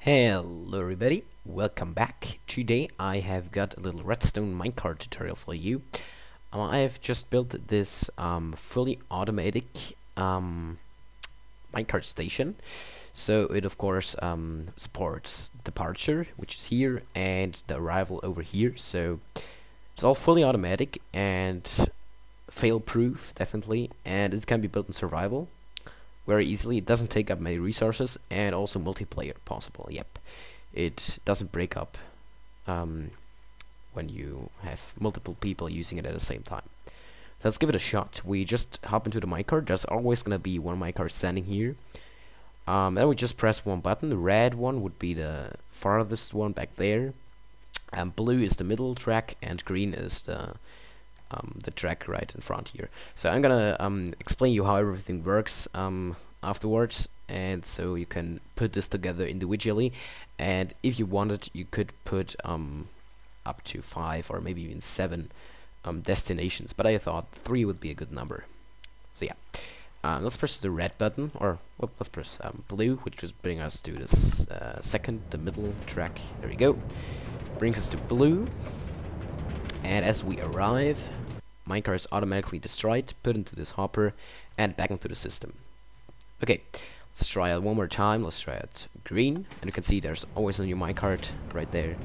Hello everybody, welcome back. Today I have got a little redstone minecart tutorial for you. I have just built this fully automatic minecart station. So it of course supports departure, which is here, and the arrival over here. So it's all fully automatic and fail proof, definitely, and it can be built in survival very easily. It doesn't take up many resources, and also multiplayer possible. Yep, it doesn't break up when you have multiple people using it at the same time. So let's give it a shot. We just hop into the minecart. There's always gonna be one minecart standing here. Then we just press one button. The red one would be the farthest one back there. Blue is the middle track, and green is the track right in front here. So I'm gonna explain you how everything works afterwards, and so you can put this together individually, and if you wanted you could put up to 5 or maybe even 7 destinations, but I thought 3 would be a good number. So yeah, let's press the red button, or well, let's press blue, which will bring us to this the middle track. There we go, brings us to blue. And as we arrive, minecart is automatically destroyed, put into this hopper, and back into the system. Okay, let's try it one more time. Let's try it green, and you can see there's always a new minecart right there.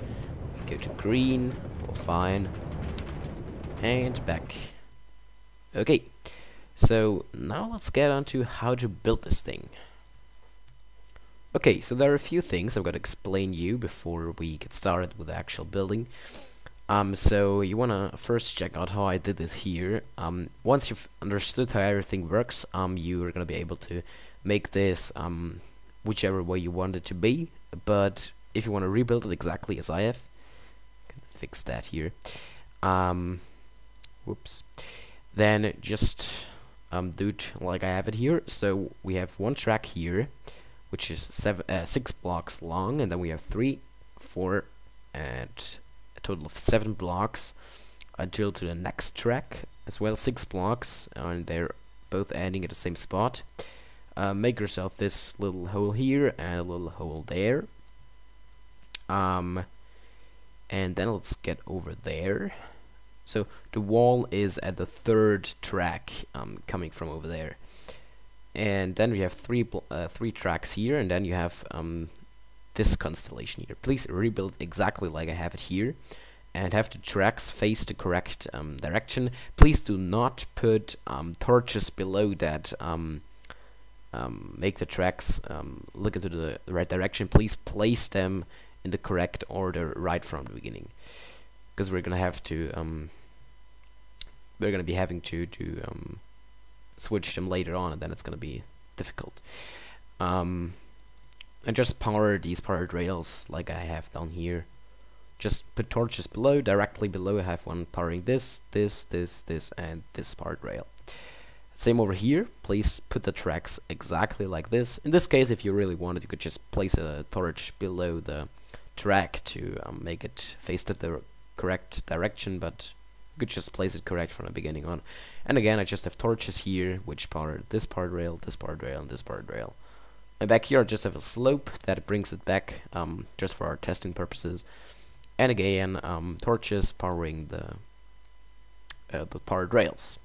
We go to green, well, fine, and back. Okay, so now let's get on to how to build this thing. Okay, so there are a few things I've got to explain you before we get started with the actual building. So you wanna first check out how I did this here. Once you've understood how everything works, you're gonna be able to make this whichever way you want it to be. But if you want to rebuild it exactly as I have, I can fix that here. Whoops. Then just do it like I have it here. So we have one track here, which is 6 blocks long, and then we have 3, 4, and total of 7 blocks until to the next track, as well 6 blocks, and they're both ending at the same spot. Make yourself this little hole here and a little hole there, and then let's get over there. So the wall is at the 3rd track, coming from over there, and then we have 3 tracks here, and then you have this constellation here. Please rebuild exactly like I have it here, and have the tracks face the correct direction. Please do not put torches below that make the tracks look into the right direction. Please place them in the correct order right from the beginning, because we're gonna have to be having to switch them later on, and then it's gonna be difficult. And just power these powered rails like I have down here. Just put torches below, directly below. I have one powering this, and this powered rail. Same over here. Please put the tracks exactly like this. In this case, if you really wanted, you could just place a torch below the track to make it face to the correct direction, but you could just place it correct from the beginning on. And again, I just have torches here, which power this powered rail, this powered rail, and this powered rail. And back here I just have a slope that brings it back, just for our testing purposes. And again, torches powering the powered rails.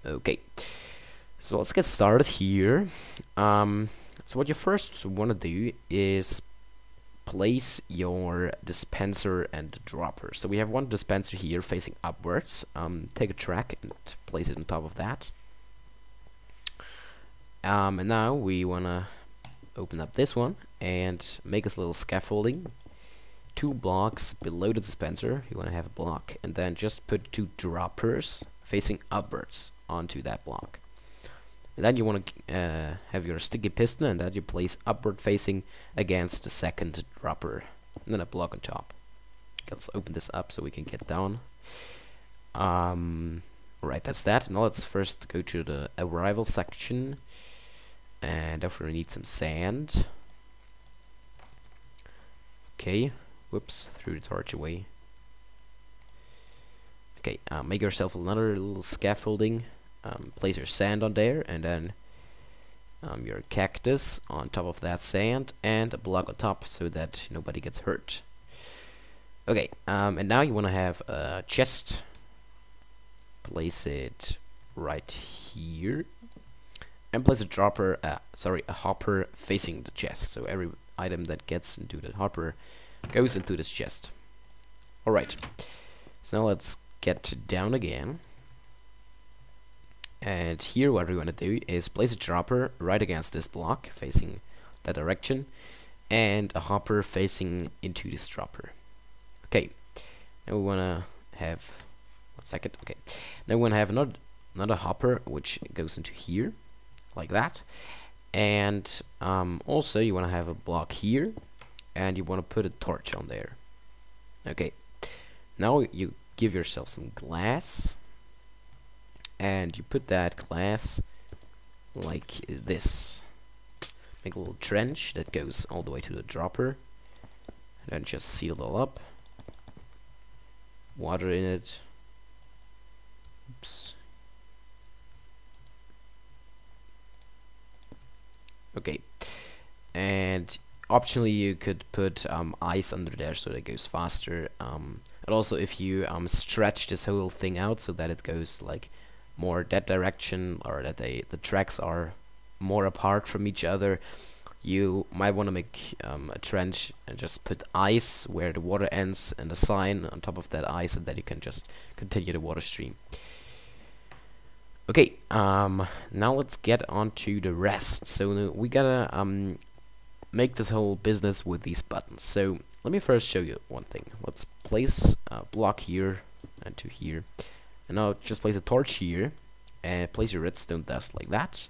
Okay, so let's get started here. So what you first want to do is place your dispenser and dropper. So we have one dispenser here facing upwards. Take a track and place it on top of that. And now we wanna open up this one and make us a little scaffolding. 2 blocks below the dispenser, you wanna have a block, and then just put 2 droppers facing upwards onto that block. And then you wanna have your sticky piston, and that you place upward facing against the 2nd dropper, and then a block on top. Let's open this up so we can get down. Right, that's that. Now let's first go to the arrival section. And therefore we need some sand. Okay, whoops, threw the torch away. Okay, make yourself another little scaffolding. Place your sand on there, and then your cactus on top of that sand and a block on top so that nobody gets hurt. Okay, and now you want to have a chest. Place it right here, and place a dropper, a hopper facing the chest. So every item that gets into the hopper goes into this chest. Alright, so now let's get down again. And here what we want to do is place a dropper right against this block facing that direction, and a hopper facing into this dropper. Okay, now we want to have 1 second. Okay, now we want to have another hopper which goes into here like that, and also you want to have a block here, and you want to put a torch on there. Okay, now you give yourself some glass, and you put that glass like this. Make a little trench that goes all the way to the dropper, and then just seal it all up. Water in it. Oops. Okay, and optionally you could put ice under there so that it goes faster. And also if you stretch this whole thing out so that it goes like more that direction, or that the tracks are more apart from each other, you might want to make a trench and just put ice where the water ends and a sign on top of that ice, and then you can just continue the water stream. Okay, now let's get on to the rest. So we gotta make this whole business with these buttons. So let me first show you one thing. Let's place a block here and to here, and now just place a torch here and place your redstone dust like that.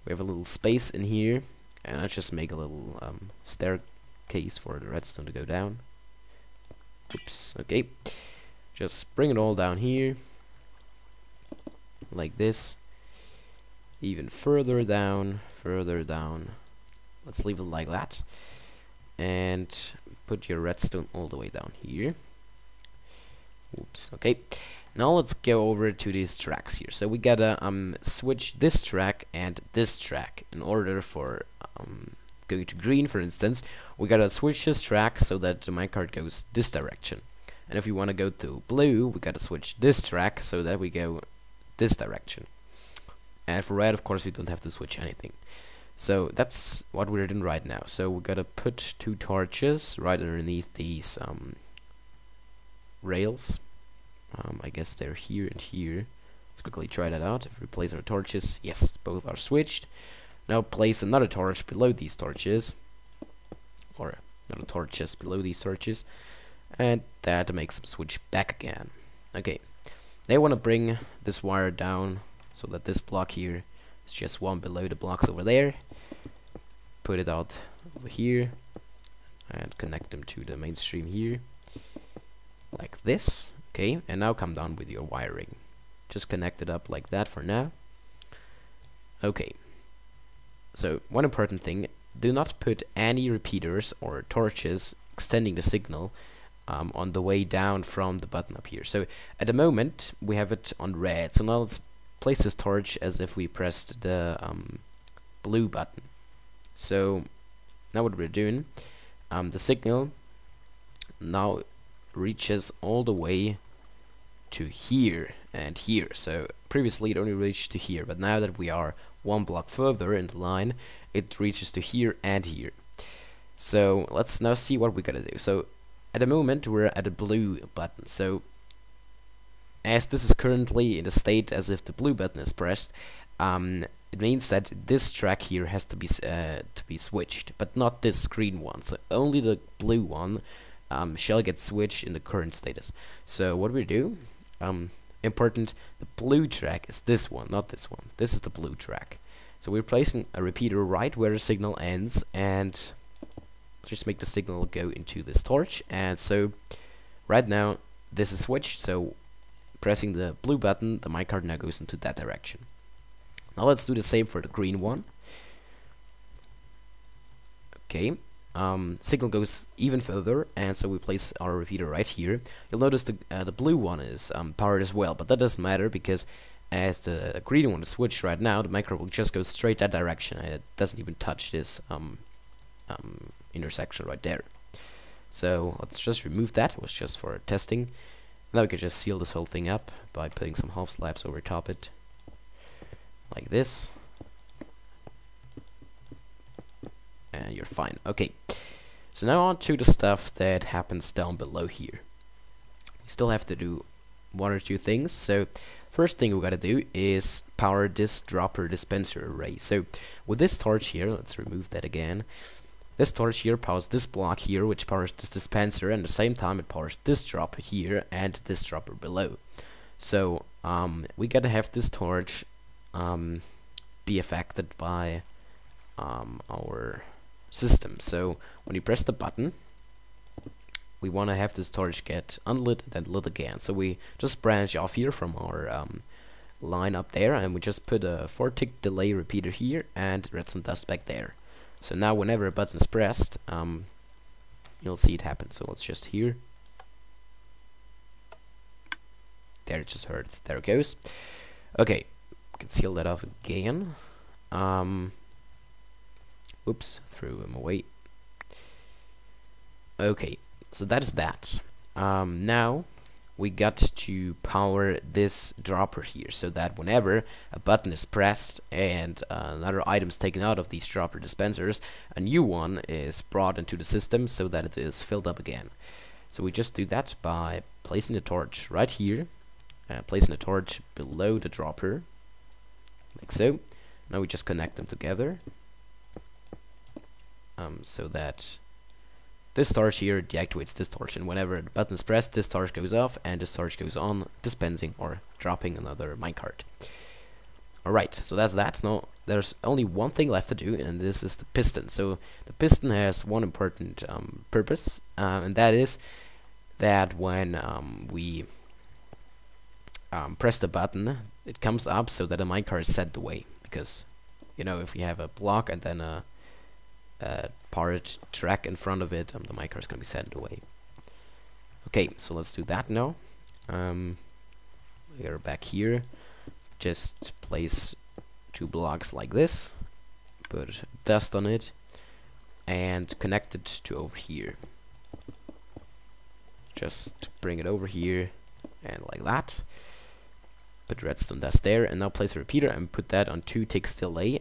We have a little space in here, and I'll just make a little staircase for the redstone to go down. Oops. Okay, just bring it all down here like this, even further down. Let's leave it like that, and put your redstone all the way down here. Oops. Okay, now let's go over to these tracks here. So we gotta switch this track and this track in order for going to green, for instance. We gotta switch this track so that the minecart goes this direction, and if we want to go to blue, we gotta switch this track so that we go this direction. And for red, of course, we don't have to switch anything. So that's what we're doing right now. So we gotta put 2 torches right underneath these rails. I guess they're here and here. Let's quickly try that out. If we place our torches, yes, both are switched. Now place another torch below these torches, or another torches below these torches, and that makes them switch back again. Okay, they want to bring this wire down so that this block here is just one below the blocks over there. Put it out over here and connect them to the mainstream here like this. Okay, and now come down with your wiring. Just connect it up like that for now. Okay, so one important thing, do not put any repeaters or torches extending the signal on the way down from the button up here. So at the moment we have it on red, so now let's place this torch as if we pressed the blue button. So now what we're doing, the signal now reaches all the way to here and here. So previously it only reached to here, but now that we are one block further in the line, it reaches to here and here. So let's now see what we gotta do. So at the moment we're at the blue button, so as this is currently in the state as if the blue button is pressed, it means that this track here has to be switched, but not this green one. So only the blue one shall get switched in the current status. So what we do, important, the blue track is this one, not this one. This is the blue track. So we're placing a repeater right where the signal ends, and just make the signal go into this torch. And so right now this is switched, so pressing the blue button, the minecart now goes into that direction. Now let's do the same for the green one. Okay, signal goes even further, and so we place our repeater right here. You'll notice the blue one is powered as well, but that doesn't matter because as the green one is switched right now, the minecart will just go straight that direction, and it doesn't even touch this intersection right there. So let's just remove that. It was just for testing. Now we can just seal this whole thing up by putting some half slabs over top it, like this, and you're fine. Okay, so now on to the stuff that happens down below here. We still have to do one or two things. So first thing we gotta do is power this dropper dispenser array. So with this torch here, let's remove that again. This torch here powers this block here, which powers this dispenser, and at the same time it powers this dropper here and this dropper below. So we gotta have this torch be affected by our system. So when you press the button, we want to have this torch get unlit and then lit again. So we just branch off here from our line up there, and we just put a 4-tick delay repeater here and redstone dust back there. So now whenever a button is pressed, you'll see it happen. So let's just here. There, it just heard. There it goes. Okay, we can seal that off again. Oops, threw him away. Okay, so that is that. Now we got to power this dropper here, so that whenever a button is pressed and another item is taken out of these dropper dispensers, a new one is brought into the system so that it is filled up again. So we just do that by placing the torch right here, placing the torch below the dropper, like so. Now we just connect them together, so that this torch here deactivates this torch, and whenever the button is pressed, this torch goes off and this torch goes on, dispensing or dropping another minecart. Alright, so that's that. Now there's only one thing left to do, and this is the piston. So the piston has one important purpose, and that is that when we press the button, it comes up so that the minecart is set away. Because, you know, if we have a block and then a powered track in front of it, the minecart is going to be set away. Okay, so let's do that now. We are back here. Just place 2 blocks like this, put dust on it, and connect it to over here. Just bring it over here, and like that. Put redstone dust there, and now place a repeater and put that on 2 ticks delay.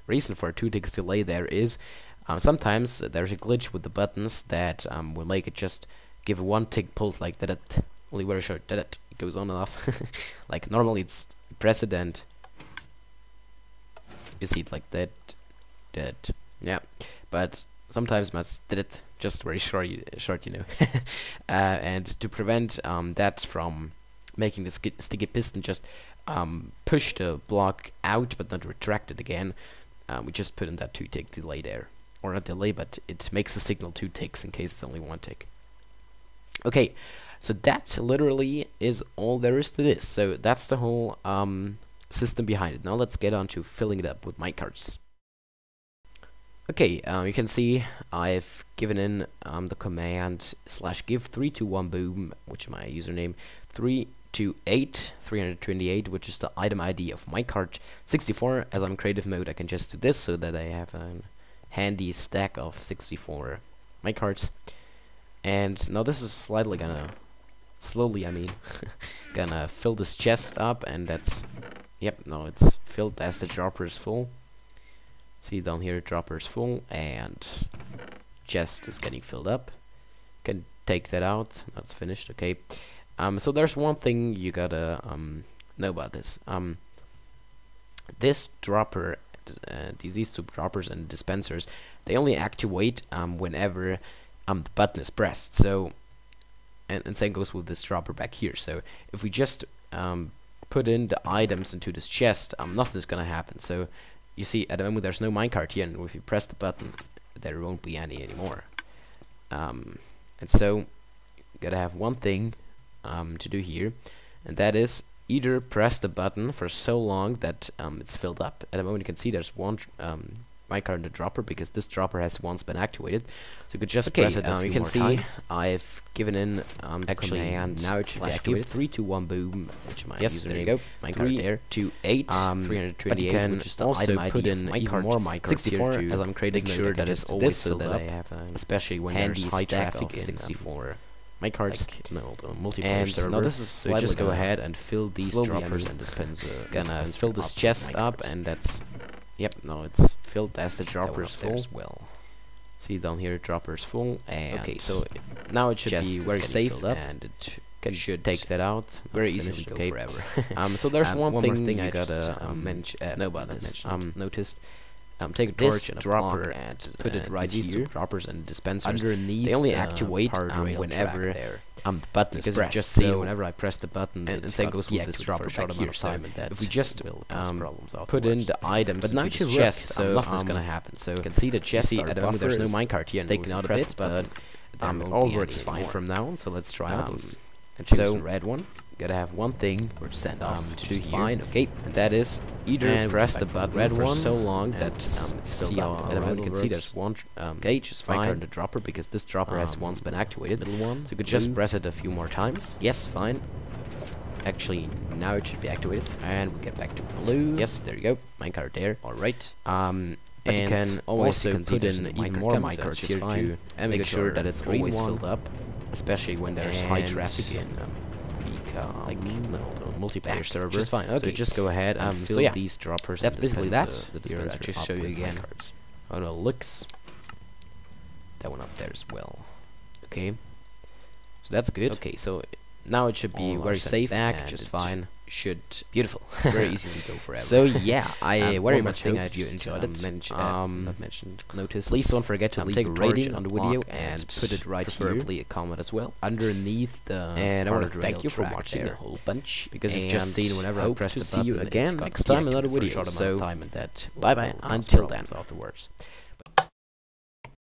Reason for a 2 ticks delay there is sometimes there's a glitch with the buttons that will make it just give a 1 tick pulse like that. Only very short. That it goes on and off. Like normally it's press it and you see it like that. Yeah, but sometimes it's did it just very short, you know. And to prevent that from making the sticky piston just push the block out but not retract it again, we just put in that 2 tick delay there. Or not delay, but it makes the signal 2 ticks in case it's only 1 tick. Okay, so that literally is all there is to this. So that's the whole system behind it. Now let's get on to filling it up with minecarts. Okay, you can see I've given in the command /give321boom, which is my username, 328, which is the item ID of minecart 64. As I'm in creative mode, I can just do this so that I have a handy stack of 64 minecarts. And now this is slowly gonna gonna fill this chest up, and that's, yep, now it's filled as the dropper is full. See down here, dropper is full and chest is getting filled up. Can take that out. That's finished. Okay. So there's one thing you gotta know about this. This dropper, these 2 droppers and dispensers, they only actuate whenever the button is pressed. So, and same goes with this dropper back here. So if we just put in the items into this chest, nothing's gonna happen. So you see, at the moment there's no minecart here, and if you press the button, there won't be any anymore. And so you gotta have one thing to do here, and that is either press the button for so long that it's filled up. At the moment you can see there's one minecart in the dropper because this dropper has once been activated. So you could just press it a few more times. I've given in actually, and now it should be activated. 3, 2, 1, boom. Yes, there you go. Minecart there. 2, 8, 328. Which is the also put in even more minecarts 64 here as I'm creating sure that it's always so that I have, especially when there's high traffic in 64. Minecarts, multiplayer server. Now this is so just go ahead and fill these droppers and dispenser. Gonna fill this chest up, and that's no, it's filled as the droppers full as well. See down here, droppers full, and okay, so now it should be very safe, and it should take that out very easily. Okay, forever. So there's one thing I gotta noticed. Take a torch and a dropper and put it right here. Droppers and dispensers underneath. They only activate whenever the button is pressed. Just see whenever I press the button, and it goes with this dropper for a short amount of time. And that if we just put in the items, but now it's chest, so nothing's gonna happen. So you can see the chest. At the moment, there's no minecart here. Taking out a bit, but it all works fine from now on. So let's try out. And so the red one. Gotta have one thing or send off to fine, okay, and that is either press the button red one so long that it's filled up. At the moment you can see there's one gauge is fine in the dropper because this dropper has once been activated. Little one, so you could just press it a few more times. Yes, fine. Actually, now it should be activated, and we get back to blue. Yes, there you go, minecart there. All right. But you can also put in even more minecarts here too, and make sure that it's always filled up, especially when there's high traffic in. Multiplayer server. Just fine. Okay, so just go ahead and fill these droppers. That's basically that. Here, I'll just show you again. Oh no, looks. That one up there as well. Okay. So that's good. Okay, so now it should be very safe back, just fine. Should beautiful, very easy to go forever. So yeah, I very much hope you enjoyed it. Notice. Please don't forget to leave a rating on the video and put it right here. Preferably a comment as well underneath the. And I want to thank you for watching a whole bunch because you've just seen whenever I press the button. See you again next time in another video. So bye bye until then. Afterwards.